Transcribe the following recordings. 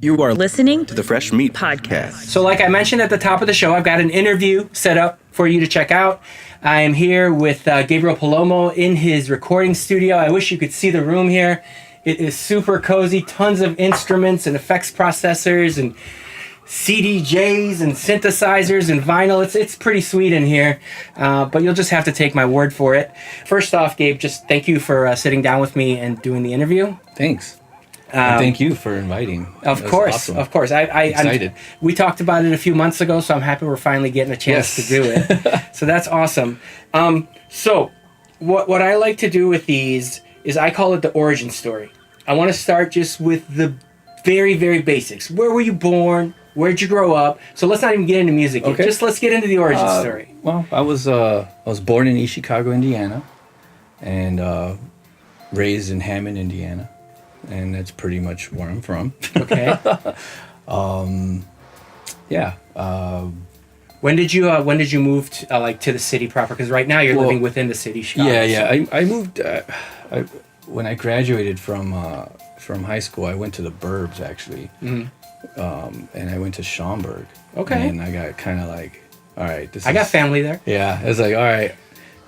You are listening to the Fresh Meat Podcast. So like I mentioned at the top of the show, I've got an interview set up for you to check out. I am here with Gabriel Palomo in his recording studio. I wish you could see the room here. It is super cozy, tons of instruments and effects processors and CDJs and synthesizers and vinyl. It's pretty sweet in here, but you'll just have to take my word for it. First off, Gabe, just thank you for sitting down with me and doing the interview. Thanks. And thank you for inviting. Of course, awesome. of course. I'm excited. We talked about it a few months ago, so I'm happy we're finally getting a chance to do it. So that's awesome. So what I like to do with these is I call it the origin story. I want to start just with the very, very basics. Where were you born? Where'd you grow up? So let's not even get into music yet. Okay. Just let's get into the origin story. Well, I was born in East Chicago, Indiana, and raised in Hammond, Indiana, and that's pretty much where I'm from. Okay. Yeah. When did you move to, to the city proper? Because right now you're living within the city, Chicago. Yeah. I moved when I graduated from high school. I went to the burbs actually. Mm-hmm. And I went to Schaumburg. Okay. And I got kind of like, all right, I got family there. Yeah, I was like, all right.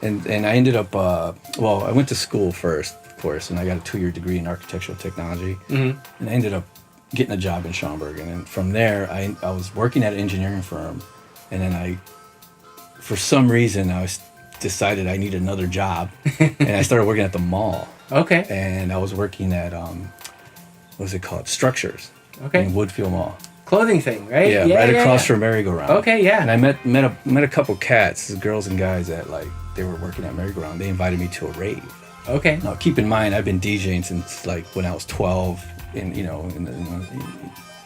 And I ended up, I went to school first, of course, and I got a 2-year degree in architectural technology. Mm-hmm. And I ended up getting a job in Schaumburg. And then from there, I was working at an engineering firm. And then for some reason, decided I needed another job. And I started working at the mall. Okay. And I was working at, what's it called? Structures. Okay. In Woodfield Mall. Clothing thing, right? Yeah, right across from Merry-Go-Round. Okay, yeah. And I met a couple cats, girls and guys that they were working at Merry-Go-Round. They invited me to a rave. Okay. Now keep in mind, I've been DJing since when I was 12 in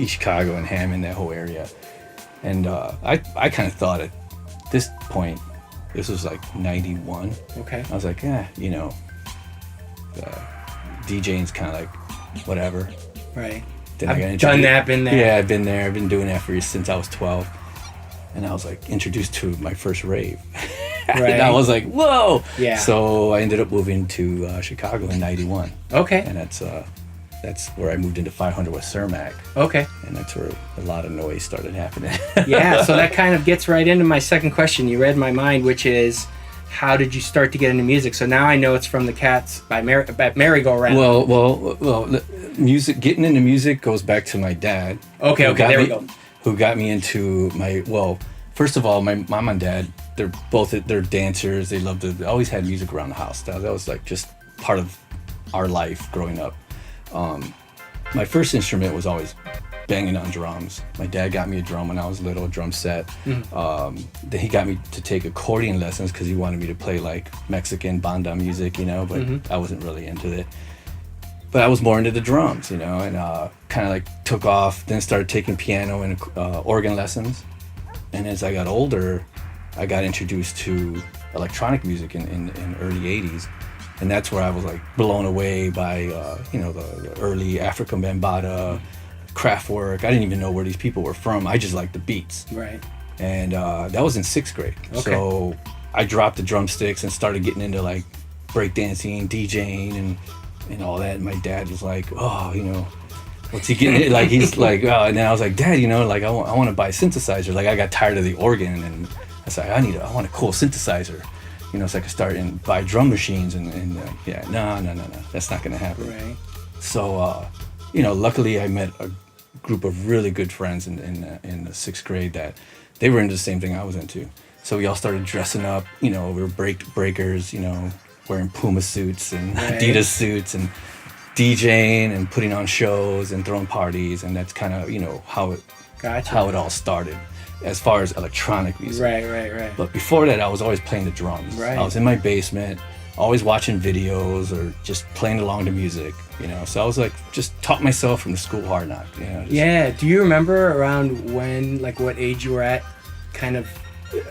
East Chicago and Hammond, that whole area. And I kind of thought at this point, this was like 91. Okay. I was like, DJing's kind of like whatever. Right. Then I've done that, been there. Yeah, I've been there. I've been doing that since I was 12. And I was like introduced to my first rave. Right. And I was like, whoa. Yeah. So I ended up moving to Chicago in 91. Okay. And that's where I moved into 500 West Cermak. Okay. And that's where a lot of noise started happening. Yeah, so that kind of gets right into my second question. You read my mind, which is, how did you start to get into music? So now I know it's from the Cats by Merry-Go-Round. Well, music. Getting into music goes back to my dad. Okay, there we go. Who got me into first of all, my mom and dad, they're dancers. They always had music around the house. That was like just part of our life growing up. My first instrument was always banging on drums. My dad got me a drum when I was little, a drum set. Mm-hmm. Then he got me to take accordion lessons because he wanted me to play like Mexican banda music, but mm-hmm. I wasn't really into it. But I was more into the drums, and kind of like took off, then started taking piano and organ lessons. And as I got older, I got introduced to electronic music in early 80s. And that's where I was like blown away by, the early African Bambaataa, Kraftwerk. I didn't even know where these people were from. I just liked the beats. Right. And that was in 6th grade. Okay. So I dropped the drumsticks and started getting into like breakdancing, DJing, and all that. And my dad was like, what's he getting? Like, he's like, and then I was like, Dad, I want to buy a synthesizer. Like, I got tired of the organ, and I was like, I want a cool synthesizer. So I could start and buy drum machines no, that's not gonna happen. Right. So, luckily I met a group of really good friends in the 6th grade that they were into the same thing I was into. So we all started dressing up. We were breakers. Wearing Puma suits and right. Adidas suits and DJing and putting on shows and throwing parties, and that's kind of how it all started. As far as electronic music. Right. But before that, I was always playing the drums. Right. I was in my basement, always watching videos or just playing along to music, So I was like, just taught myself from the school hard knock, Yeah. Do you remember around when, what age you were at, kind of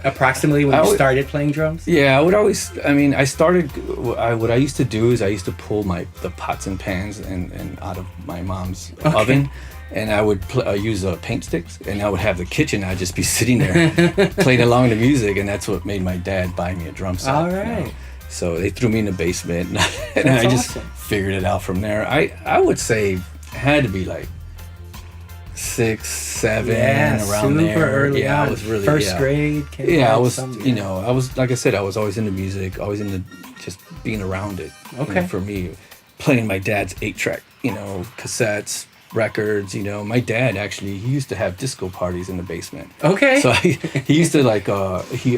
approximately when you started playing drums? Yeah, I started, what I used to do is I used to pull the pots and pans and out of my mom's oven. And I would use paint sticks, and I would have the kitchen. I'd just be sitting there playing along to music, and that's what made my dad buy me a drum set. All right. So they threw me in the basement, and I just figured it out from there. I would say it had to be like 6, 7, Yeah, around super there. early Yeah, on. I was really First grade. Yeah, I was. Some, You know, I was like I said, I was always into music, always into just being around it. You know, Okay. for me, playing my dad's 8-track, you know, cassettes, records. You know, my dad actually he used to have disco parties in the basement. Okay. So he used to like he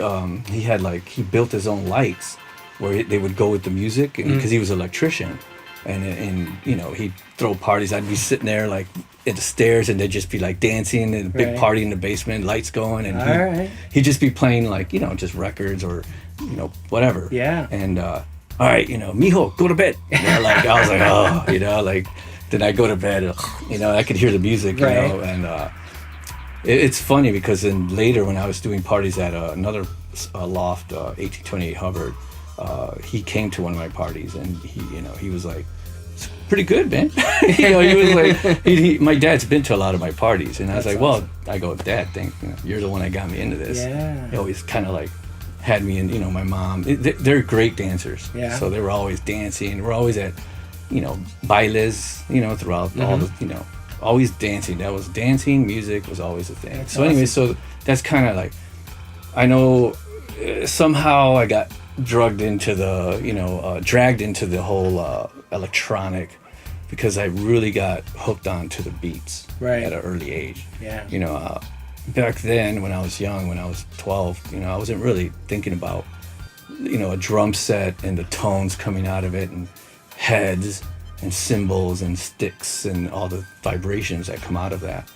had like he built his own lights where they would go with the music because he was an electrician, and you know he'd throw parties. I'd be sitting there like at the stairs and they'd just be like dancing and a big Right. party in the basement, lights going, and All right. he'd just be playing like you know just records or you know whatever. Yeah. And all right, you know, mijo, go to bed. You know, like I was like oh, you know, like then I go to bed. Ugh, you know, I could hear the music, you Right. know, and. It's funny because then later when I was doing parties at another loft, 1828 Hubbard, he came to one of my parties and he was like, "It's pretty good, man." You know, he was like, my dad's been to a lot of my parties, and I was That's like, "Well, I go, Dad, you're the one that got me into this." Yeah. He always kind of like had me in. You know, my mom, they're great dancers. Yeah. So they were always dancing. We're always at, you know, bailes. You know, throughout all the you know. Always dancing. That was dancing. Music was always a thing. That's So anyway, so that's kind of like, I know somehow I got dragged into the whole electronic because I really got hooked onto the beats Right. at an early age. Yeah. You know, back then when I was young, when I was 12, you know, I wasn't really thinking about, you know, a drum set and the tones coming out of it and heads and cymbals and sticks and all the vibrations that come out of that.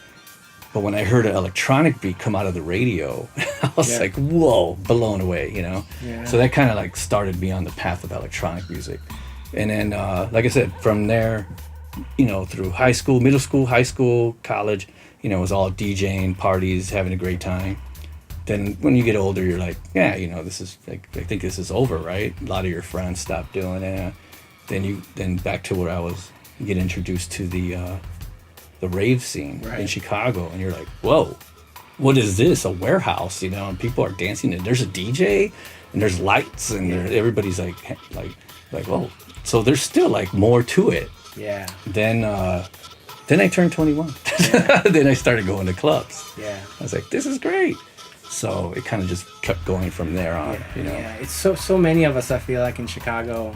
But when I heard an electronic beat come out of the radio, I was Yeah. like, whoa, blown away, you know? Yeah. So that kind of like started me on the path of electronic music. And then, like I said, from there, you know, through high school, middle school, high school, college, you know, it was all DJing, parties, having a great time. Then when you get older, you're like, yeah, you know, this is like, I think this is over, right? A lot of your friends stop doing it. Then back to where I was, you get introduced to the rave scene in Right. Chicago, and you're like, whoa, what is this? A warehouse, you know? And people are dancing, and there's a DJ, and there's lights, and everybody's like, whoa. So there's still like more to it. Yeah. Then I turned 21. Then I started going to clubs. Yeah. I was like, this is great. So it kind of just kept going from there on, you know. Yeah, it's so many of us. I feel like in Chicago,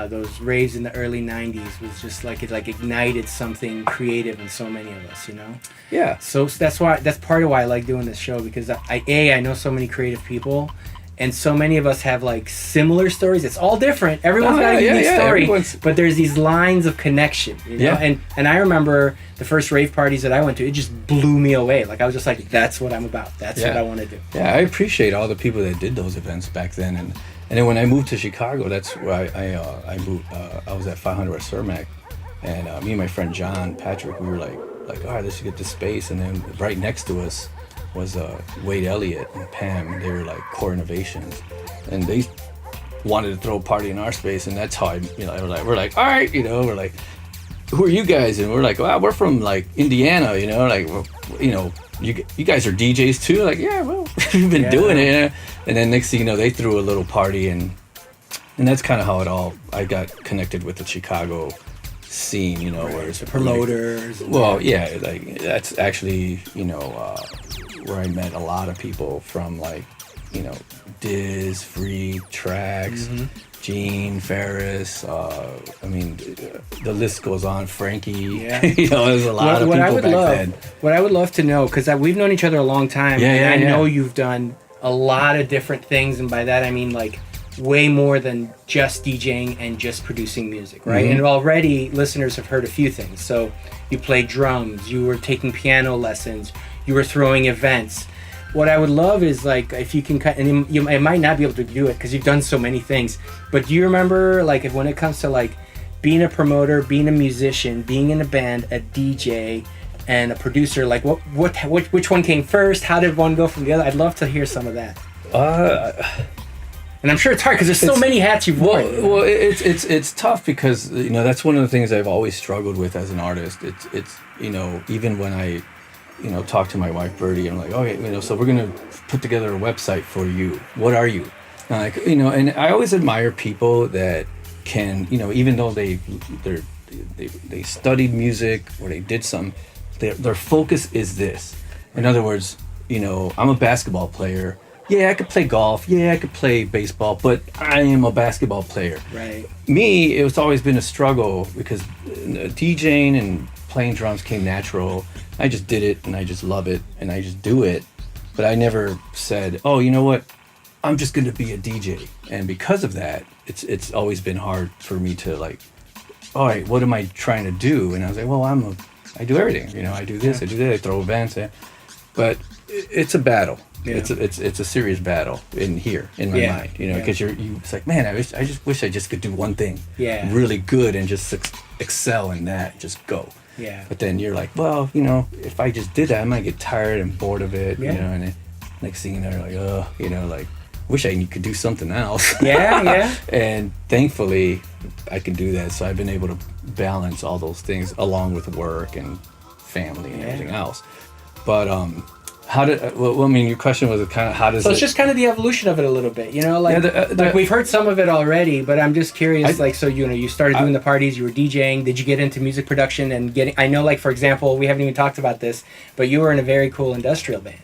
those raves in the early '90s was just like it like ignited something creative in so many of us. You know. Yeah. So that's part of why I like doing this show because I know so many creative people. And so many of us have like similar stories. It's all different. Everyone's got a unique story, but there's these lines of connection, you know? Yeah. And I remember the first rave parties that I went to. It just blew me away. Like I was just like, that's what I'm about. That's what I want to do. Yeah, I appreciate all the people that did those events back then, and then when I moved to Chicago, that's where I moved. I was at 500 West Cermak, and me and my friend John Patrick, we were like, all right, let's get this space, and then right next to us was Wade Elliott and Pam, and they were like Core Innovations, and they wanted to throw a party in our space, and that's how we're like, all right, you know, we're like, who are you guys? And we're like, well, we're from like Indiana, you know, like, well, you know, you guys are DJs too? Like, yeah, well, we've been doing it. And then next thing you know, they threw a little party, and that's kind of how I got connected with the Chicago scene, you know, where it's The promoters. well, yeah, like that's actually, you know, where I met a lot of people from, like, you know, Diz, Free, Tracks, Gene, Ferris. I mean, the list goes on. Frankie. Yeah. You know, there's a lot of people back then. What I would love to know, because we've known each other a long time, and I know you've done a lot of different things, and by that I mean like way more than just DJing and just producing music, right? And already listeners have heard a few things. So you played drums, you were taking piano lessons, you were throwing events. What I would love is like if you can cut, and I might not be able to do it because you've done so many things, but do you remember like if when it comes to like being a promoter, being a musician, being in a band, a DJ, and a producer, like which one came first? How did one go from the other? I'd love to hear some of that. And I'm sure it's hard because there's so many hats you've worn. Well, it's tough because, you know, that's one of the things I've always struggled with as an artist. It's you know, even when I, you know, talk to my wife Birdie, I'm like, okay, you know, so we're gonna put together a website for you. What are you? And like, you know, and I always admire people that can, you know, even though they studied music or they did something, Their focus is this. In other words, you know, I'm a basketball player. Yeah, I could play golf. Yeah, I could play baseball, but I am a basketball player. Right. Me, it's always been a struggle because DJing and playing drums came natural. I just did it and I just love it and I just do it. But I never said, oh, you know what? I'm just going to be a DJ. And because of that, it's always been hard for me to like, all right, what am I trying to do? And I was like, well, I do everything. You know, I do this, I do that, I throw events. But it's a battle. Yeah. It's a serious battle in my mind, you know, because it's like, man, I just wish I just could do one thing really good and just excel in that, just go. Yeah. But then you're like, well, you know, if I just did that, I might get tired and bored of it, you know, and then next thing you know, you're like, oh, you know, like, wish I could do something else. Yeah. And thankfully, I can do that. So I've been able to balance all those things along with work and family and everything else. But how did? Well, I mean, your question was kind of how does. So it's just kind of the evolution of it a little bit, you know, like like we've heard some of it already, but I'm just curious. Like, so you know, you started doing the parties, you were DJing. Did you get into music production and getting? I know, like for example, we haven't even talked about this, but you were in a very cool industrial band.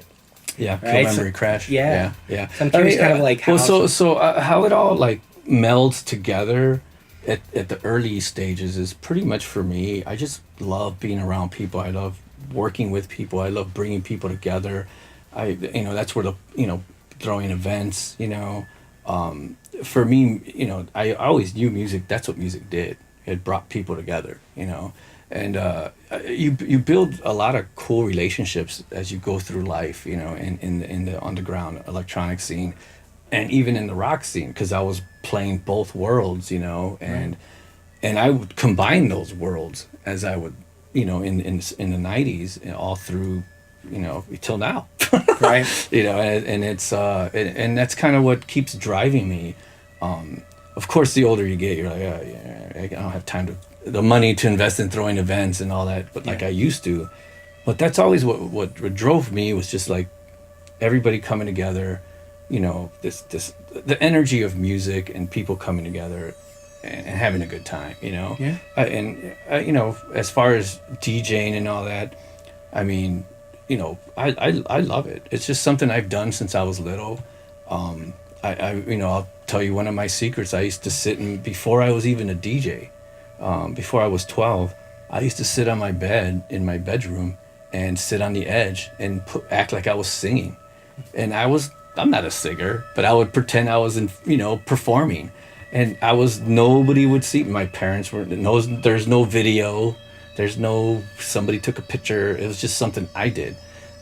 Yeah, right? Memory Crash. Yeah. So I'm curious, kind of like how. Well, so how it all like melds together at the early stages is pretty much for me. I just love being around people. I love working with people. I love bringing people together. That's where throwing events. For me, I always knew music. That's what music did. It brought people together. And you build a lot of cool relationships as you go through life, in the underground electronic scene, and even in the rock scene, because I was playing both worlds, and I would combine those worlds as I would, in the 90s, all through, till now, right? And it's and that's kind of what keeps driving me. Of course, the older you get, you're like, oh, yeah, I don't have time the money to invest in throwing events and all that, but like I used to. But that's always what drove me, was just like everybody coming together, the energy of music and people coming together and having a good time, as far as DJing and all that, I mean, I love it. It's just something I've done since I was little. I'll tell you one of my secrets. I used to sit before I was even a DJ, before I was 12, I used to sit on my bed in my bedroom and sit on the edge and act like I was singing. And I'm not a singer, but I would pretend I was performing. And nobody would see. My parents there's no video, somebody took a picture. It was just something I did.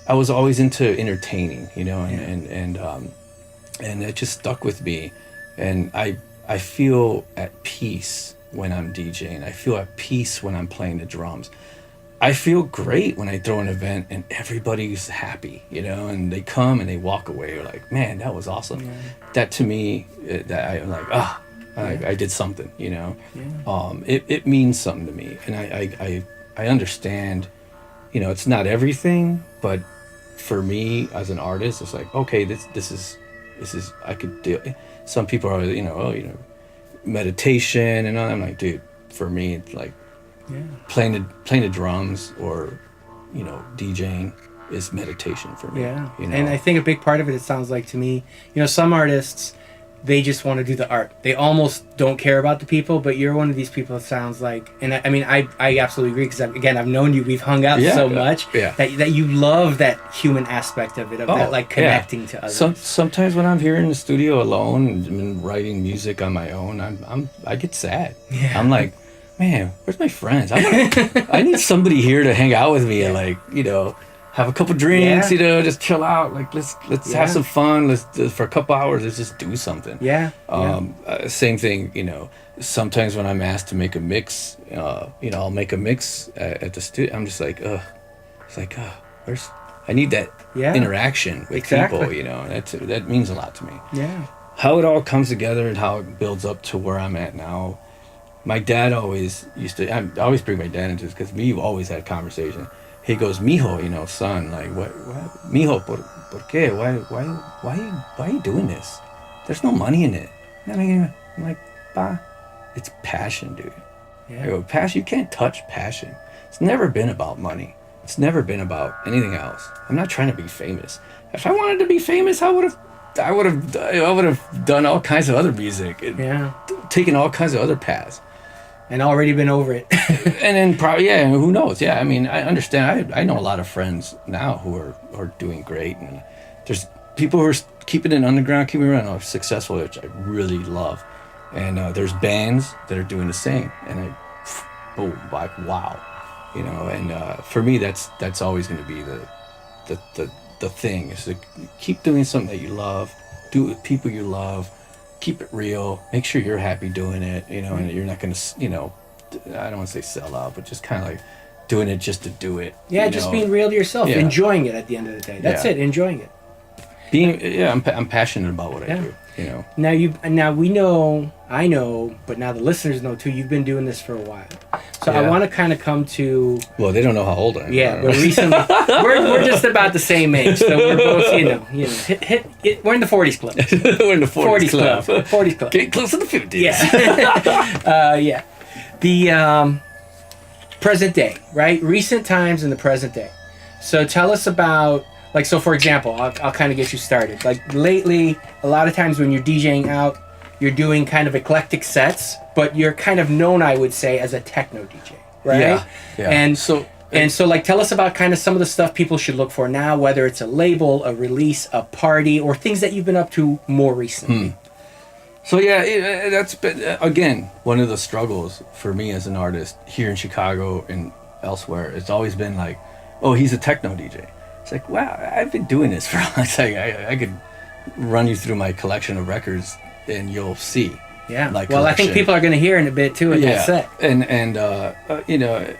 I was always into entertaining, and it just stuck with me. And I feel at peace when I'm DJing. I feel at peace when I'm playing the drums. I feel great when I throw an event and everybody's happy, and they come and they walk away. You're like, man, that was awesome. Yeah. That to me, I'm like, I did something, It means something to me. And I understand, it's not everything, but for me as an artist, it's like, okay, this is I could do it. Some people are, meditation and all. I'm like, dude, for me, it's like playing the drums or DJing is meditation for me. And I think a big part of it sounds like to me, some artists, they just want to do the art. They almost don't care about the people, but you're one of these people, it sounds like. And I absolutely agree, because I've known you, we've hung out so much that you love that human aspect of it, that like connecting to others. Sometimes when I'm here in the studio alone and writing music on my own, I get sad. I'm like, man, where's my friends? I need somebody here to hang out with me and have a couple drinks, just chill out. Like let's have some fun. Let's for a couple hours. Let's just do something. Same thing. Sometimes when I'm asked to make a mix, I'll make a mix at the studio. I'm just like, it's like, I need that interaction with people. That means a lot to me. How it all comes together and how it builds up to where I'm at now. My dad always I always bring my dad into this, because we've always had conversation. He goes, mijo, son, like, what, mijo, por qué? Why are you doing this? There's no money in it. I'm like, pa, it's passion, dude. I go, passion, you can't touch passion. It's never been about money. It's never been about anything else. I'm not trying to be famous. If I wanted to be famous, I would have done all kinds of other music. Yeah. Taken all kinds of other paths. And already been over it. And then probably, yeah, who knows? Yeah, I mean, I understand. I know a lot of friends now who are doing great, and there's people who are keeping it underground, keeping it around, are successful, which I really love. And there's bands that are doing the same, and boom, like wow, you know. And for me, that's always going to be the thing, is to keep doing something that you love, do it with people you love. Keep it real. Make sure you're happy doing it, you know, and you're not going to, you know, I don't want to say sell out, but just kind of like doing it just to do it. Yeah, just being real to yourself, enjoying it at the end of the day. That's it, enjoying it. I'm passionate about what I do, you know. I know, but now the listeners know too, you've been doing this for a while. So Yeah. I want to kind of come to... Well, they don't know how old I am. Yeah, but recently... we're just about the same age, so we're both, you know we're in the 40s club. We're in the 40s club. 40s club. Getting close to the 50s. Yeah. Yeah. The present day, right? Recent times in the present day. So tell us about... Like, so for example, I'll kind of get you started. Like, lately, a lot of times when you're DJing out, you're doing kind of eclectic sets, but you're kind of known, I would say, as a techno DJ, right? Yeah. And so, like, tell us about kind of some of the stuff people should look for now, whether it's a label, a release, a party, or things that you've been up to more recently. So yeah, that's been, again, one of the struggles for me as an artist here in Chicago and elsewhere. It's always been like, oh, he's a techno DJ. It's like, wow, I've been doing this for a long time. I could run you through my collection of records and you'll see. Yeah. Like, well, I think people are going to hear in a bit too in that set. And you know,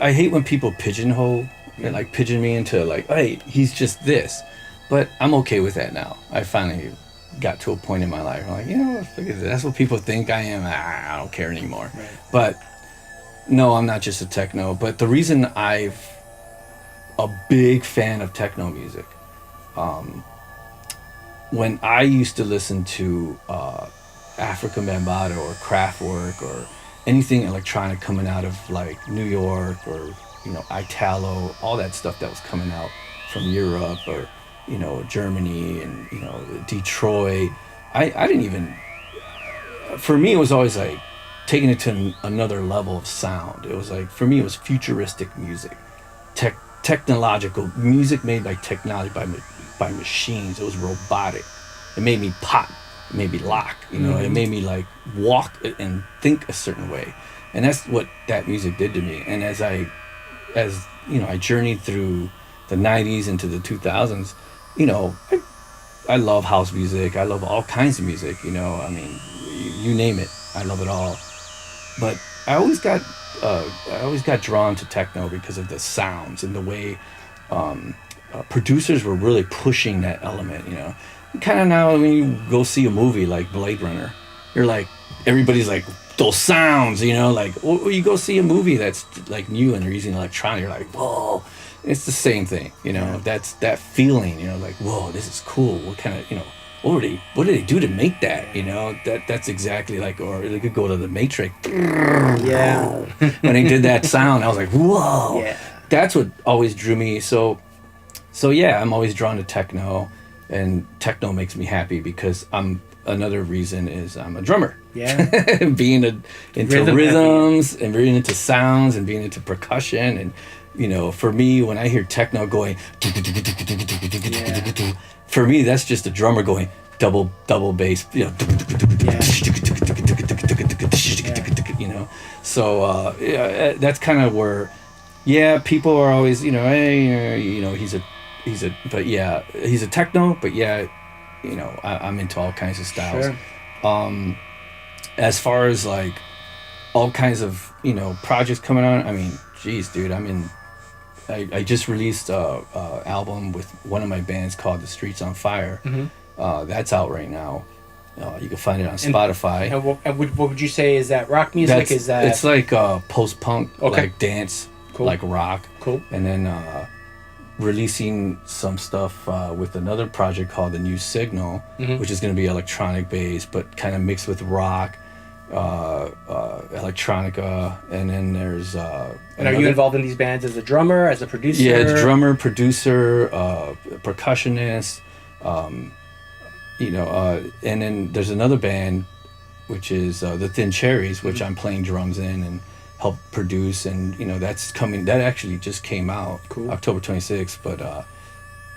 I hate when people pigeonhole and like pigeon me into like, hey, he's just this. But I'm okay with that now. I finally got to a point in my life where I'm like, you know, that's what people think I am. I don't care anymore. Right. But no, I'm not just a techno. But the reason I'm a big fan of techno music, when I used to listen to African Bambaataa or Kraftwerk or anything electronic coming out of like New York or, you know, Italo, all that stuff that was coming out from Europe or, you know, Germany and, you know, Detroit, I didn't even, for me it was always like taking it to another level of sound. It was like, for me it was futuristic music, technological music made by technology, by machines. It was robotic. It made me pop. It made me lock. You know, It made me like walk and think a certain way, and that's what that music did to me. And as you know, I journeyed through the '90s into the 2000s. You know, I love house music. I love all kinds of music. You know, I mean, you name it, I love it all. But I always got drawn to techno because of the sounds and the way. Producers were really pushing that element, you know. Kind of now when you go see a movie like Blade Runner, you're like, everybody's like, those sounds, you know, like, or you go see a movie that's like new and they're using electronic, you're like, whoa. It's the same thing, you know. That's that feeling, you know, like, whoa, this is cool. What kind of, you know, what did they do to make that, you know? That's exactly like, or they could go to the Matrix. Yeah. When they did that sound, I was like, whoa. Yeah. That's what always drew me. So yeah, I'm always drawn to techno, and techno makes me happy because another reason is I'm a drummer. Yeah. Being into rhythms and being into sounds and being into percussion, and you know, for me when I hear techno going, for me that's just a drummer going double bass, you know. You know, so yeah, that's kind of where, yeah, people are always, you know, hey, you know, he's a techno, but yeah, you know, I'm into all kinds of styles. Sure. As far as like all kinds of, you know, projects coming on, I mean, geez, dude, I just released a album with one of my bands called The Streets on Fire. Mm-hmm. That's out right now. You can find it on Spotify. And what would you say, is that rock music? It's like post-punk, like dance, cool. like rock. Cool. And then releasing some stuff with another project called The New Signal, which is going to be electronic based, but kind of mixed with rock. electronica, and then there's. And are you involved in these bands as a drummer, as a producer? Yeah, it's drummer, producer, percussionist. And then there's another band, which is the Thin Cherries, which I'm playing drums in and help produce, and that's coming. That actually just came out, Cool. October 26th. But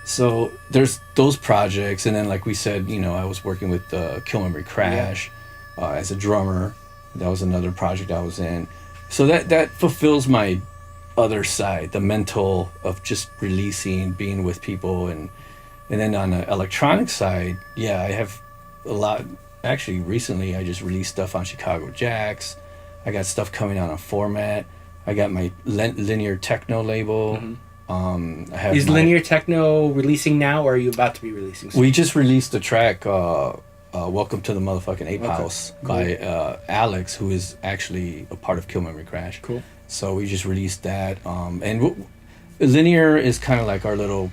so there's those projects, and then like we said, I was working with Kill Memory Crash as a drummer. That was another project I was in. So that fulfills my other side, the mental of just releasing, being with people, and then on the electronic side, yeah, I have a lot. Actually, recently I just released stuff on Chicago Jacks. I got stuff coming out on Format. I got my linear techno label. I have Is linear techno releasing now, or are you about to be releasing soon? We just released a track, "Welcome to the Motherfucking Ape House" by Alex, who is actually a part of Kill Memory Crash. Cool. So we just released that, and linear is kind of like our little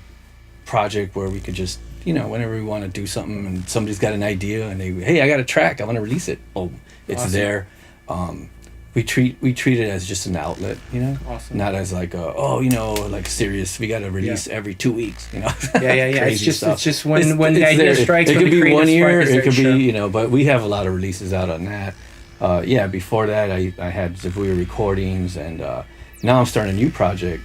project where we could just, whenever we want to do something and somebody's got an idea and hey, I got a track, I want to release it. Oh, it's Awesome. there. We treat it as just an outlet, Awesome. not as like like serious. We got to release every 2 weeks, Yeah. Crazy It's stuff. just when It's the idea there. strikes. It when could the be creative 1 year. spark is It there, could sure. be, but we have a lot of releases out on that. Before that, I had Zavuya Recordings, and now I'm starting a new project.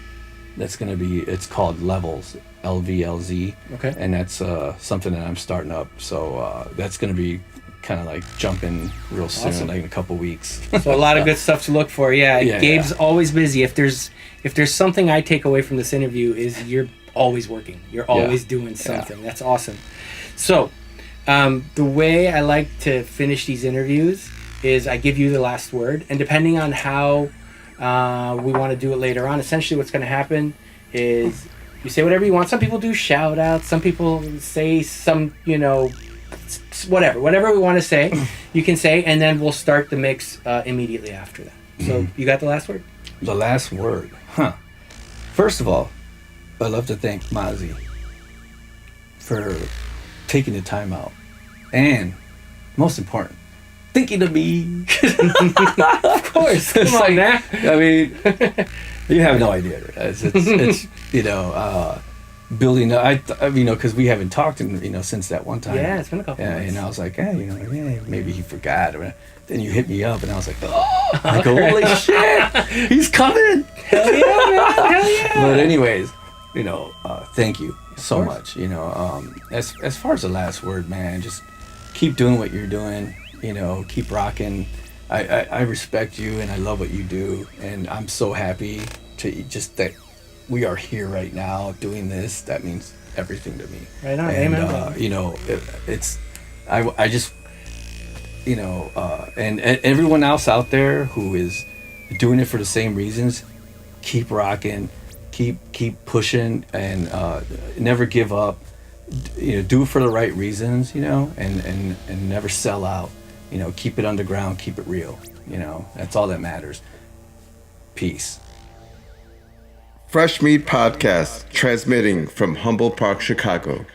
It's called Levels, LVLZ. Okay. And that's something that I'm starting up. So that's gonna be kind of like jumping real soon, Awesome. like in a couple weeks. So a lot of good stuff to look for. Yeah, Yeah, Gabe's always busy. If there's something I take away from this interview is you're always working. You're always doing something. That's awesome. So the way I like to finish these interviews is I give you the last word, and depending on how we want to do it later on, essentially what's going to happen is you say whatever you want. Some people do shout outs. Some people say some, whatever we want to say, you can say, and then we'll start the mix immediately after that. So you got the last word? The last word, First of all, I'd love to thank Mozzie for taking the time out, and most important, thinking of me. Of course. Come It's on, like, man. I mean, you have no idea. It's building up. Because we haven't talked since that one time. Yeah, it's been a couple months. And I was like, maybe he forgot. Then you hit me up, and I was like, holy shit, he's coming. Hell yeah, man. Hell yeah. But anyways, thank you so course. much. As far as the last word, man, just keep doing what you're doing. Keep rocking. I respect you, and I love what you do, and I'm so happy to just that we are here right now doing this. That means everything to me. Right on. And, Amen. I just and everyone else out there who is doing it for the same reasons, keep rocking, keep pushing, and never give up. Do it for the right reasons, and never sell out. Keep it underground, keep it real. That's all that matters. Peace. Fresh Meat Podcast, transmitting from Humboldt Park, Chicago.